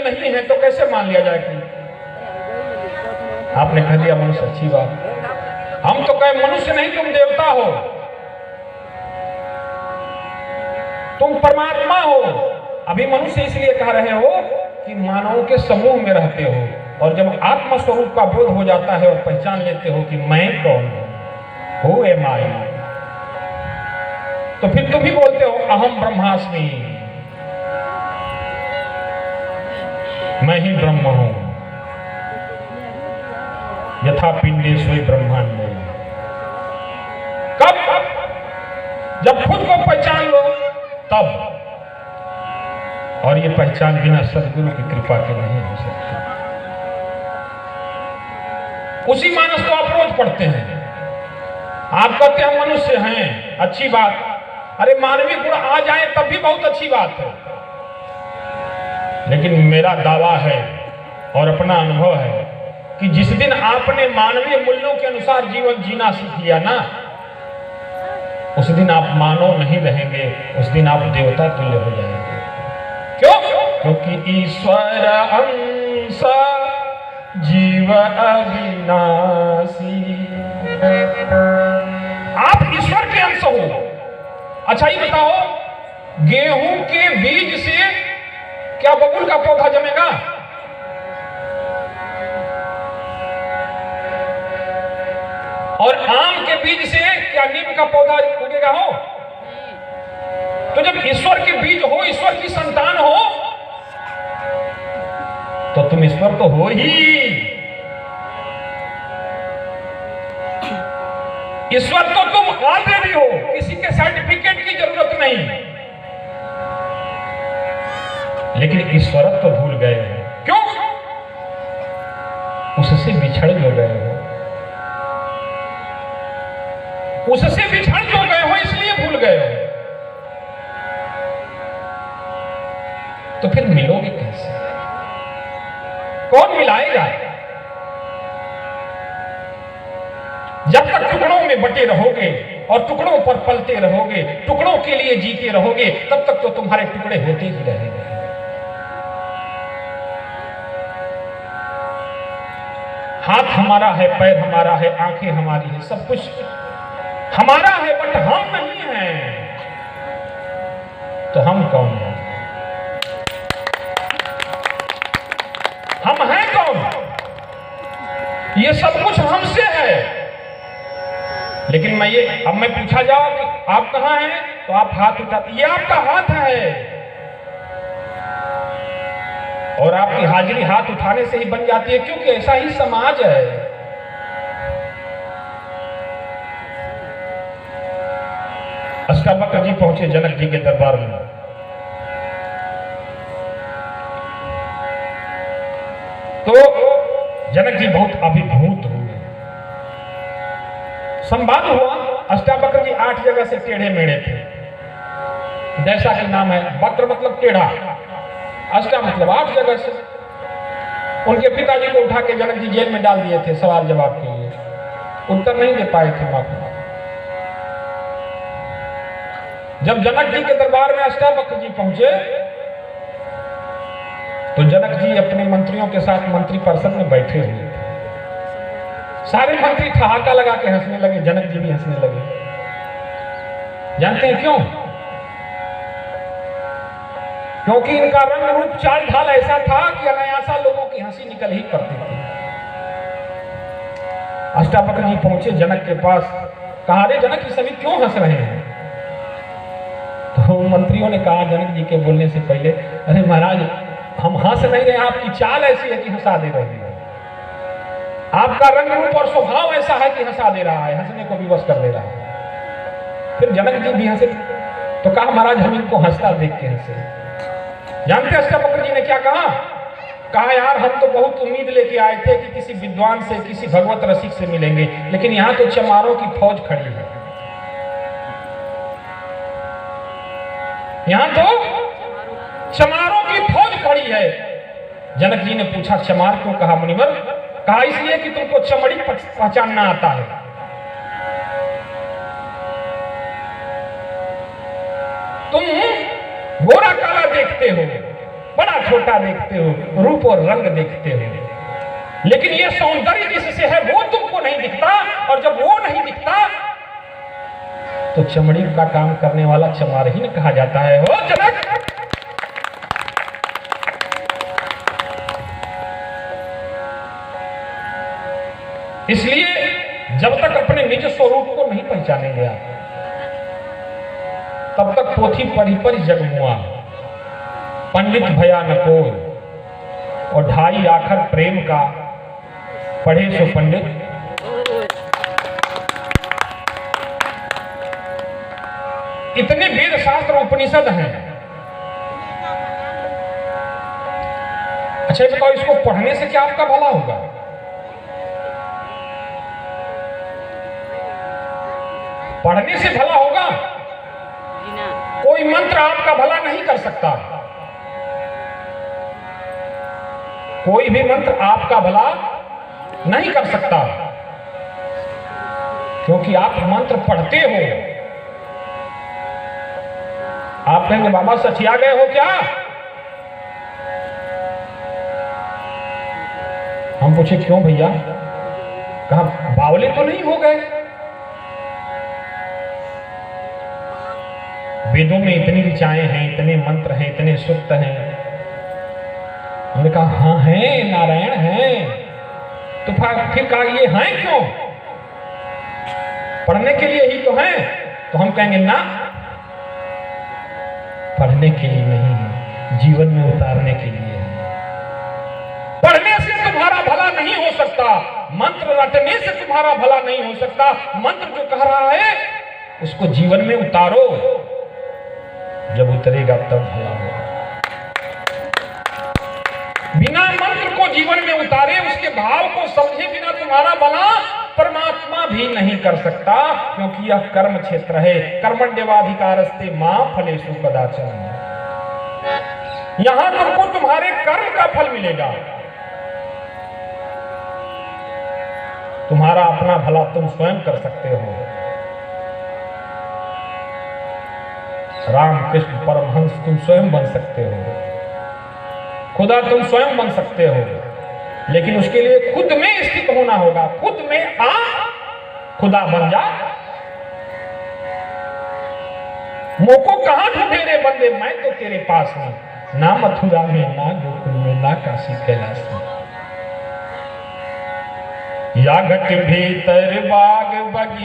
नहीं है तो कैसे मान लिया जाए कि आपने कह दिया मनुष्य, अच्छी बात। हम तो कहे मनुष्य नहीं, तुम देवता हो, तुम परमात्मा हो। अभी मनुष्य इसलिए कह रहे हो कि मानवों के समूह में रहते हो, और जब आत्म स्वरूप का बोध हो जाता है और पहचान लेते हो कि मैं कौन हूं, हु एम आई, तो फिर तुम ही बोलते हो अहम ब्रह्मास्मि, मैं ही ब्रह्म हूं, यथा पिंडे सोई ब्रह्मांडे। कब? जब खुद को पहचान लो तब, और ये पहचान बिना सदगुरु की कृपा के नहीं हो सकती। उसी मानस को आप रोज पढ़ते हैं। आप कहते हैं मनुष्य हैं, अच्छी बात, अरे मानवीय गुण आ जाए तब भी बहुत अच्छी बात है, लेकिन मेरा दावा है और अपना अनुभव है कि जिस दिन आपने मानवीय मूल्यों के अनुसार जीवन जीना सीख लिया ना, उस दिन आप मानव नहीं रहेंगे, उस दिन आप देवता तुल्य हो जाएंगे। क्यों? क्योंकि ईश्वर अंश जीव अविनाशी, आप ईश्वर के अंश हो। अच्छा ये बताओ, गेहूं के बीज से क्या बबूल का पौधा जमेगा? और आम के बीज से क्या नीम का पौधा उगेगा? हो तो जब ईश्वर के बीज हो, ईश्वर की संतान हो, तो तुम ईश्वर तो हो ही। ईश्वर तो तुम ऑलरेडी हो, किसी के सर्टिफिकेट की जरूरत नहीं। लेकिन ईश्वरत्व तो भूल गए हो। क्यों? उससे बिछड़ जो गए हो, उससे बिछड़ जो गए हो, इसलिए भूल गए हो। तो फिर मिलोगे कैसे? कौन मिलाएगा? जब तक टुकड़ों में बटे रहोगे और टुकड़ों पर पलते रहोगे, टुकड़ों के लिए जीते रहोगे, तब तक तो तुम्हारे टुकड़े होते ही रहेंगे। हाथ हमारा है, पैर हमारा है, आंखें हमारी है, सब कुछ हमारा है, बट हम नहीं हैं। तो हम कौन हैं? हम हैं कौन? ये सब कुछ हमसे है। लेकिन अब मैं पूछा जाओ कि आप कहां हैं, तो आप हाथ उठाते, ये आपका हाथ है, और आपकी हाजिरी हाथ उठाने से ही बन जाती है, क्योंकि ऐसा ही समाज है। अष्टावक्र जी पहुंचे जनक जी के दरबार में। तो जनक जी बहुत अभिभूत हुए। संवाद हुआ। अष्टावक्र जी 8 जगह से टेढ़े मेढ़े थे। जैसा कि नाम है, वक्र मतलब टेढ़ा, अष्टा मतलब 8 जगह से। उनके पिताजी को उठा के जनक जी जेल में डाल दिए थे सवाल जवाब के लिए, उत्तर नहीं दे पाए थे माफी। जब जनक जी के दरबार में अष्टावक्र जी पहुंचे, तो जनक जी अपने मंत्रियों के साथ मंत्री परिषद में बैठे हुए थे। सारे मंत्री ठहाका लगा के हंसने लगे, जनक जी भी हंसने लगे। जानते हैं क्यों? क्योंकि इनका रंग रूप चाल ढाल ऐसा था कि अनायासा लोगों की हंसी निकल ही पड़ती थी। अष्टावक्र जी पहुंचे जनक के पास, कहा, अरे जनक जी, सभी क्यों हंस रहे हैं? तो मंत्रियों ने कहा जनक जी के बोलने से पहले, अरे महाराज, हम हंस नहीं रहे, आपकी चाल ऐसी है कि हंसा दे रही है, आपका रंग रूप और स्वभाव ऐसा है कि हंसा दे रहा है, हंसने को विवश कर दे रहा है। फिर जनक जी भी हंसे, तो कहा, महाराज, हम इनको हंसता देख के हंसे। जानते अष्टावक्र जी ने क्या कहा? कहा, यार, हम तो बहुत उम्मीद लेके आए थे कि किसी विद्वान से, किसी भगवत रसिक से मिलेंगे, लेकिन यहां तो चमारों की फौज खड़ी है। यहां तो चमारों की फौज खड़ी है। जनक जी ने पूछा, चमार क्यों कहा मुनिवर? कहा, इसलिए कि तुमको चमड़ी पहचानना आता है। तुम गोरा काला देखते हो, बड़ा छोटा देखते हो, रूप और रंग देखते हो, लेकिन ये सौंदर्य जिससे है वो तुमको नहीं दिखता, और जब वो नहीं दिखता तो चमड़ी का काम करने वाला चमारहीन कहा जाता है। हो जनक, इसलिए जब तक अपने निज स्वरूप को नहीं पहचानेंगे आप, तब तक पोथी पढ़ी पढ़ी जगमुआ, पंडित भया न कोई, और ढाई आखर प्रेम का पढ़े सो पंडित। इतने वेद शास्त्र उपनिषद हैं। अच्छा बताओ, इसको पढ़ने से क्या आपका भला होगा? पढ़ने से भला होगा? कोई मंत्र आपका भला नहीं कर सकता, कोई भी मंत्र आपका भला नहीं कर सकता, क्योंकि आप मंत्र पढ़ते हो। आप कहेंगे बाबा सचिया गए हो क्या? हम पूछे क्यों भैया? कहा बावले तो नहीं हो गए? वेदों में इतनी ऋचाएं हैं, इतने मंत्र हैं, इतने सूक्त हैं। हमने कहा हाँ हैं, नारायण हैं। तो फिर कहा ये हैं क्यों? पढ़ने के लिए ही तो हैं। तो हम कहेंगे ना, पढ़ने के लिए नहीं है, जीवन में उतारने के लिए है। पढ़ने से तुम्हारा भला नहीं हो सकता, मंत्र रटने से तुम्हारा भला नहीं हो सकता। मंत्र जो कह रहा है उसको जीवन में उतारो, जब उतरेगा तब भला होगा। बिना मंत्र को जीवन में उतारे, उसके भाव को समझे बिना तुम्हारा भला परमात्मा भी नहीं कर सकता, क्योंकि यह कर्म क्षेत्र है। कर्मण्येवाधिकारस्ते मा फलेषु कदाचन। यहां तुमको तुम्हारे कर्म का फल मिलेगा। तुम्हारा अपना भला तुम स्वयं कर सकते हो। राम कृष्ण परमहंस तुम स्वयं बन सकते हो, खुदा तुम स्वयं बन सकते हो, लेकिन उसके लिए खुद में स्थित होना होगा। खुद में आ, खुदा बन जा। मोको कहां ढूंढे रे बंदे, मैं तो तेरे पास हूं, ना मथुरा में, ना गोकुल में, ना काशी कैलाश में। या घट भीतर बाग बगी